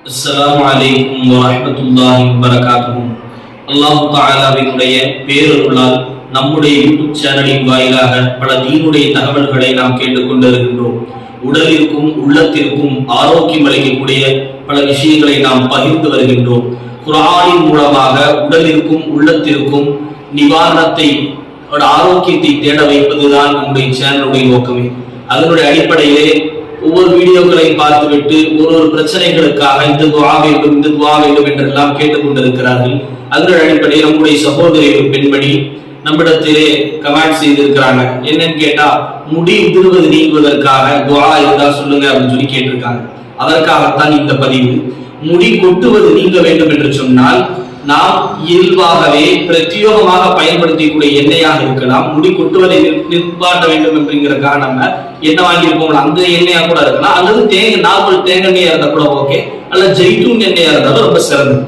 அஸ்ஸலாமு அலைக்கும் வரஹ்மத்துல்லாஹி வபரகாத்துஹு. அல்லாஹ் தஆலாவினுடைய பேரருளால் நம்முடைய யூடியூப் சேனலின் வாயிலாக பல தீனுடைய தகவல்களை நாம் கேட்டுக்கொண்டிருக்கின்றோம். உடலிற்கும் உள்ளத்திற்கும் ஆரோக்கியம் அளிக்கக்கூடிய பல விஷயங்களை நாம் பகிர்ந்து வருகின்றோம். குர்ஆனின் மூலமாக உடலிற்கும் உள்ளத்திற்கும் நிவாரணத்தை ஆரோக்கியத்தை தேட வைப்பதுதான் நம்முடைய சேனலுடைய நோக்கமே. அதனுடைய அடிப்படையிலே ஒவ்வொரு வீடியோக்களையும் பார்த்துவிட்டு ஒரு பிரச்சனைகளுக்காக இந்த துஆ வேண்டும் என்றெல்லாம் கேட்டுக்கொண்டிருக்கிறார்கள். அதனுடைய அடிப்படையில் நம்முடைய சகோதரி ஒரு பெண்மணி நம்மிடத்திலே கமெண்ட் செய்திருக்கிறாங்க. என்னன்னு கேட்டா, முடி உதிர்வது நீங்குவதற்காக துஆ இருந்தா சொல்லுங்க அப்படின்னு சொல்லி கேட்டிருக்காங்க. அதற்காகத்தான் இந்த பதிவு. முடி கொட்டுவது நீங்க வேண்டும் என்று சொன்னால் நாம் இயல்பாகவே பிரத்யோகமாக பயன்படுத்தக்கூடிய எண்ணெயாக இருக்கலாம். முடி கொட்டுவதை நிற்பாட்ட வேண்டும் அப்படிங்கிறதுக்காக நம்ம எண்ணெய் வாங்கியிருப்போம், அந்த எண்ணெயா கூட இருக்கலாம். அல்லது நார்மல் தேங்காய் எண்ணெயா இருந்தா கூட ஓகே, அல்லது ஜெய்தூன் எண்ணெயா இருந்தாலும் ரொம்ப சிறந்தது.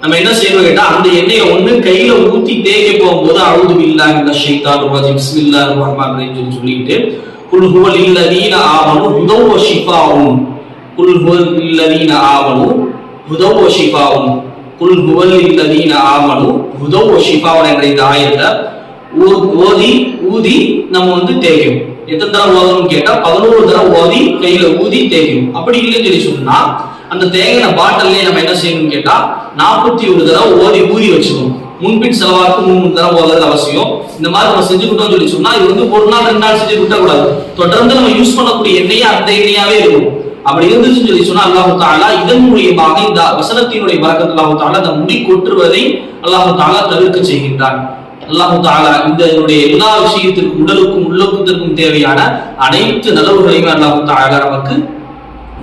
நம்ம என்ன செய்யணும் கேட்டா, அந்த எண்ணெயை ஒண்ணு கையில ஊத்தி தேய்க்க போகும்போது அஊது பில்லாஹி மினஷ் ஷைத்தானிர் ரஜீம் பிஸ்மில்லாஹிர் ரஹ்மானிர் ரஹீம் சொல்லிட்டு குல் ஹுவல் லல்லதீன ஆமனு ஹுதவ் வ ஷிஃபாஉன் குல் ஹுவல் லல்லதீன ஆமனு ஹுதவ் வ ஷிஃபாஉன் குல் ஹுவல் லல்லதீன ஆமனு ஹுதவ் வ ஷிஃபாஉன் என்ற இந்த ஆயத்தை ஊதி நம்ம தேய்க்கணும். எத்தனை தடவை ஓதணும்னு கேட்டா 11 தடவை ஓதி கையில ஊதி தேய்க்கணும். அப்படி இல்லைன்னு சொல்லி சொன்னா அந்த தேங்கின பாட்டிலே நம்ம என்ன செய்யணும்னு கேட்டா 41 தடவை ஊதி வச்சுக்கணும். முன்பின் செலவாக்கு 3 தடவை ஓதுறது அவசியம். இந்த மாதிரி நம்ம செஞ்சுக்கிட்டோம்னு சொல்லி சொன்னா இது ஒரு நாள் 2 நாள் செஞ்சு விட்டக்கூடாது. தொடர்ந்து நம்ம யூஸ் பண்ணக்கூடிய எண்ணெயை அந்த எண்ணெயாவே இருக்கும். அப்படி இருந்துச்சுன்னு சொல்லி சொன்னா அல்லாஹ் தஆலா இதன் மூலியமாக இந்த வசனத்தினுடைய பரக்கத் அல்லாஹ் தஆலா அந்த முடி கொட்டுவதை அல்லாஹ் தஆலா தவிர்க்க செய்கின்றான். அல்லாஹ் தஆலா இதனுடைய எல்லா விஷயத்திற்கும் உடலுக்கும் உள்ளத்திற்கும் தேவையான அனைத்து நலவுகளையும் அல்லாஹ் தஆலா நமக்கு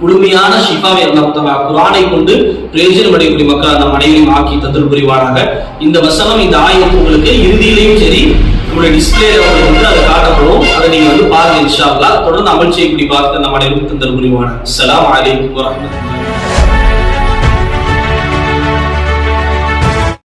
முழுமையான ஷிஃபாவை அல்லாஹ் தஆலா குர்ஆனை கொண்டு பிரயோஜனம் அடையக்கூடிய மக்கள் நம் அனைவரையும் ஆக்கி தந்தல் புரிவானாக. இந்த வசனம், இந்த ஆயத்து உங்களுக்கு இறுதியிலையும் சரி நம்மளுடைய டிஸ்பிளேல அதை காட்டப்படும். அதை நீங்க பாருங்க இன்ஷா அல்லாஹ். தொடர்ந்து அமல் செய்யக்கூடிய பார்த்து நம் அனைவருக்கும் தந்தல் புரிவானாக. அஸ்ஸலாமு அலைக்கும் வரஹ்மத்துல்லாஹி.